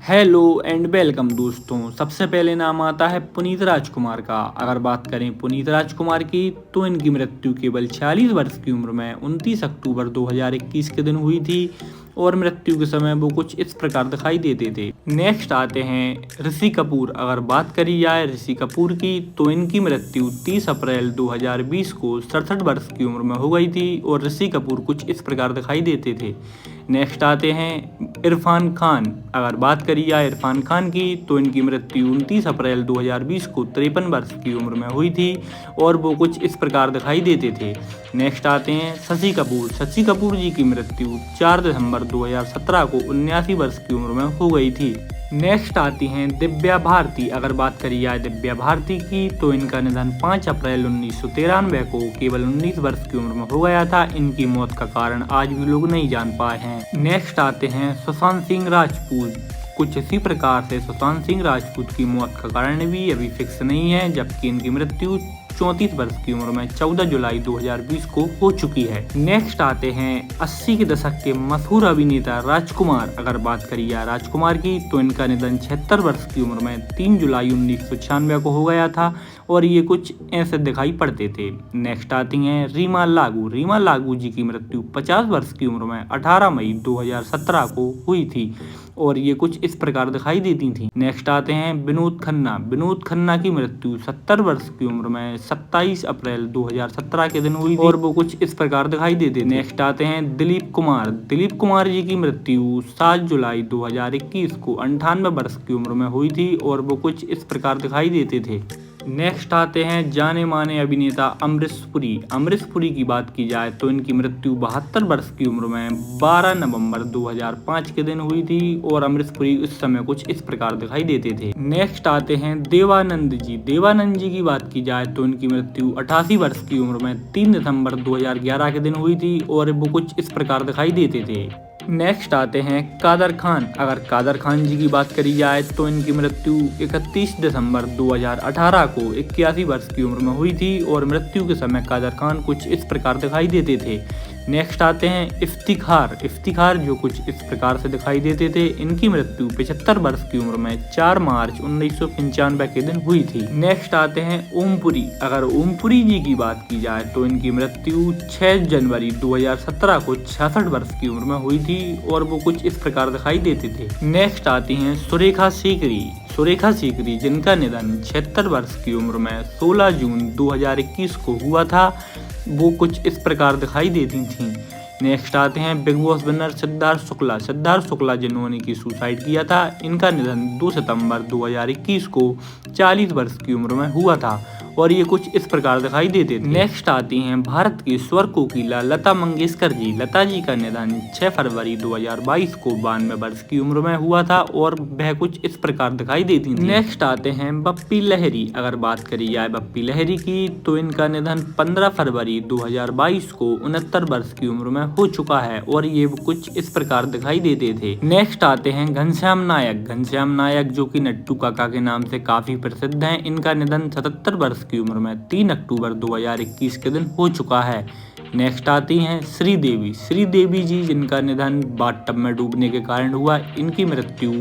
Hello and welcome दोस्तों। सबसे पहले नाम आता है पुनीत राजकुमार का। अगर बात करें पुनीत राजकुमार की तो इनकी मृत्यु केवल 46 वर्ष की उम्र में 29 अक्टूबर 2021 के दिन हुई थी और मृत्यु के समय वो कुछ इस प्रकार दिखाई देते थे। नेक्स्ट आते हैं ऋषि कपूर। अगर बात करी जाए ऋषि कपूर की तो इनकी मृत्यु 30 अप्रैल 2020 को 67 वर्ष की उम्र में हो गई थी और ऋषि कपूर कुछ इस प्रकार दिखाई देते थे। नेक्स्ट आते हैं इरफान खान। अगर बात करी जाए इरफान खान की तो इनकी मृत्यु 29 अप्रैल 2020 को 53 वर्ष की उम्र में हुई थी और वो कुछ इस प्रकार दिखाई देते थे। नेक्स्ट आते हैं शशि कपूर। शशि कपूर जी की मृत्यु 4 दिसंबर 2017 को 79 वर्ष की उम्र में हो गई थी। नेक्स्ट आती हैं दिव्या भारती। अगर बात करी जाए दिव्या भारती की तो इनका निधन 5 अप्रैल 1993 को केवल 19 वर्ष की उम्र में हो गया था। इनकी मौत का कारण आज भी लोग नहीं जान पाए हैं। नेक्स्ट आते हैं सुशांत सिंह राजपूत। कुछ इसी प्रकार से सुशांत सिंह राजपूत की मौत का कारण भी अभी फिक्स नहीं है, जबकि इनकी मृत्यु 34 वर्ष की उम्र में 14 जुलाई 2020 को हो चुकी है। नेक्स्ट आते हैं 80 के दशक के मशहूर अभिनेता राजकुमार। अगर बात करी जाए राजकुमार की तो इनका निधन 76 वर्ष की उम्र में 3 जुलाई 1996 को हो गया था और ये कुछ ऐसे दिखाई पड़ते थे। नेक्स्ट आती हैं रीमा लागू। रीमा लागू जी की मृत्यु 50 वर्ष की उम्र में 18 मई 2017 को हुई थी और ये कुछ इस प्रकार दिखाई देती थी। नेक्स्ट आते हैं विनोद खन्ना। विनोद खन्ना की मृत्यु 70 वर्ष की उम्र में 27 अप्रैल 2017 के दिन हुई थी और वो कुछ इस प्रकार दिखाई देते थे। नेक्स्ट आते हैं दिलीप कुमार। दिलीप कुमार जी की मृत्यु 7 जुलाई 2021 को 98 वर्ष की उम्र में हुई थी और वो कुछ इस प्रकार दिखाई देते थे। नेक्स्ट आते हैं जाने माने अभिनेता अमरीश पुरी। अमरीश पुरी की बात की जाए तो इनकी मृत्यु 72 वर्ष की उम्र में 12 नवंबर 2005 के दिन हुई थी और अमरीश पुरी उस समय कुछ इस प्रकार दिखाई देते थे। नेक्स्ट आते हैं देवानंद जी। देवानंद जी की बात की जाए तो इनकी मृत्यु 88 वर्ष की उम्र में 3 दिसंबर 2011 के दिन हुई थी और वो कुछ इस प्रकार दिखाई देते थे। नेक्स्ट आते हैं कादर खान। अगर कादर खान जी की बात करी जाए तो इनकी मृत्यु 31 दिसंबर 2018 को 81 वर्ष की उम्र में हुई थी और मृत्यु के समय कादर खान कुछ इस प्रकार दिखाई देते थे। नेक्स्ट आते हैं इफ्तिखार। इफ्तिखार जो कुछ इस प्रकार से दिखाई देते थे। इनकी मृत्यु 75 वर्ष की उम्र में 4 मार्च 1995 के दिन हुई थी। नेक्स्ट आते हैं ओमपुरी। अगर ओमपुरी जी की बात की जाए तो इनकी मृत्यु 6 जनवरी 2017 को 66 वर्ष की उम्र में हुई थी और वो कुछ इस प्रकार दिखाई देते थे। नेक्स्ट आती हैं सुरेखा सीकरी। सुरेखा सीकरी जिनका निधन 76 वर्ष की उम्र में 16 जून 2021 को हुआ था, वो कुछ इस प्रकार दिखाई देती थीं। नेक्स्ट आते हैं big boss winner Siddharth Shukla. Siddharth Shukla जिन्होंने की सुसाइड किया था, इनका निधन 2 सितंबर 2021 को 40 वर्ष की उम्र में हुआ था और ये कुछ इस प्रकार दिखाई देते थे। नेक्स्ट आती हैं भारत की स्वर कोकिला लता मंगेशकर जी। लता जी का निधन 6 फरवरी 2022 को 92 वर्ष की उम्र में हुआ था और वह कुछ इस प्रकार दिखाई देती थी। नेक्स्ट आते हैं बप्पी लहरी। अगर बात करी जाए बप्पी लहरी की तो इनका निधन 15 फरवरी 2022 को 69 वर्ष की उम्र में हो चुका है और ये कुछ इस प्रकार दिखाई देते थे। नेक्स्ट आते हैं घनश्याम नायक। घनश्याम नायक जो कि नट्टू काका के नाम से काफी प्रसिद्ध हैं। इनका निधन 77 वर्ष की उम्र में 3 अक्टूबर 2021 के दिन हो चुका है। नेक्स्ट आती हैं श्रीदेवी। श्रीदेवी जी जिनका निधन बाथटब में डूबने के कारण हुआ। इनकी मृत्यु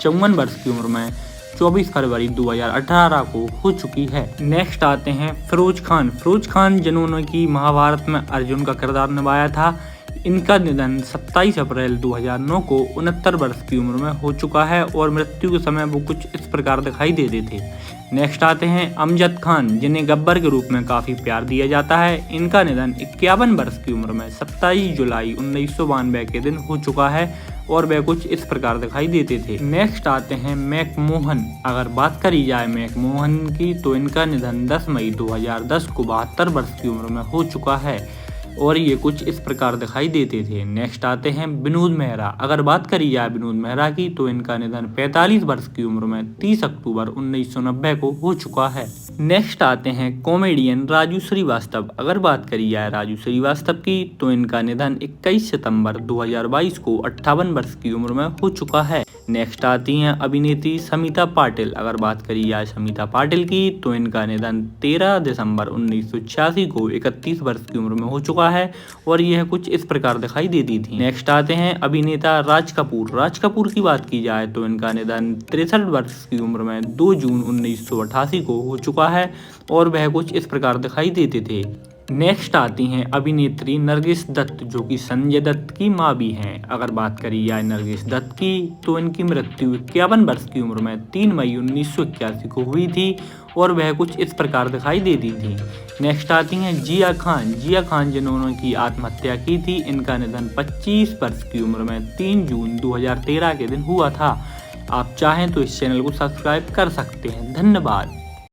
54 वर्ष की उम्र में 24 फरवरी 2018 को हो चुकी है। नेक्स्ट आते हैं फिरोज खान। फिरोज खान जिन्होंने की महाभारत में अर्जुन का किरदार निभाया था, इनका निधन 27 अप्रैल 2009 को 69 वर्ष की उम्र में हो चुका है और मृत्यु के समय वो कुछ इस प्रकार दिखाई देते थे। नेक्स्ट आते हैं अमजद खान जिन्हें गब्बर के रूप में काफ़ी प्यार दिया जाता है। इनका निधन 51 वर्ष की उम्र में 27 जुलाई 1992 के दिन हो चुका है और वह कुछ इस प्रकार दिखाई देते थे। नेक्स्ट आते हैं मैकमोहन। अगर बात करी जाए मैकमोहन की तो इनका निधन 10 मई 2010 को 72 वर्ष की उम्र में हो चुका है और ये कुछ इस प्रकार दिखाई देते थे। नेक्स्ट आते हैं विनोद मेहरा। अगर बात करी जाए विनोद मेहरा की तो इनका निधन 45 वर्ष की उम्र में 30 अक्टूबर 1990 को हो चुका है। नेक्स्ट आते हैं कॉमेडियन राजू श्रीवास्तव। अगर बात करी जाए राजू श्रीवास्तव की तो इनका निधन 21 सितंबर 2022 को 58 वर्ष की उम्र में हो चुका है। नेक्स्ट आती हैं अभिनेत्री समिता पाटिल। अगर बात करी जाए समिता पाटिल की तो इनका निधन 13 दिसंबर 1986 को 31 वर्ष की उम्र में हो चुका है और यह कुछ इस प्रकार दिखाई देती थी। नेक्स्ट आते हैं अभिनेता राज कपूर। राज कपूर की बात की जाए तो इनका निधन 63 वर्ष की उम्र में 2 जून 1988 को हो चुका है और वह कुछ इस प्रकार दिखाई देते थे। नेक्स्ट आती हैं अभिनेत्री नरगिस दत्त, जो कि संजय दत्त की मां भी हैं। अगर बात करी जाए नरगिस दत्त की तो इनकी मृत्यु 51 वर्ष की उम्र में 3 मई 1981 को हुई थी और वह कुछ इस प्रकार दिखाई देती थी। नेक्स्ट आती हैं जिया खान। जिया खान जिन्होंने की आत्महत्या की थी, इनका निधन 25 वर्ष की उम्र में 3 जून 2013 के दिन हुआ था। आप चाहें तो इस चैनल को सब्सक्राइब कर सकते हैं। धन्यवाद।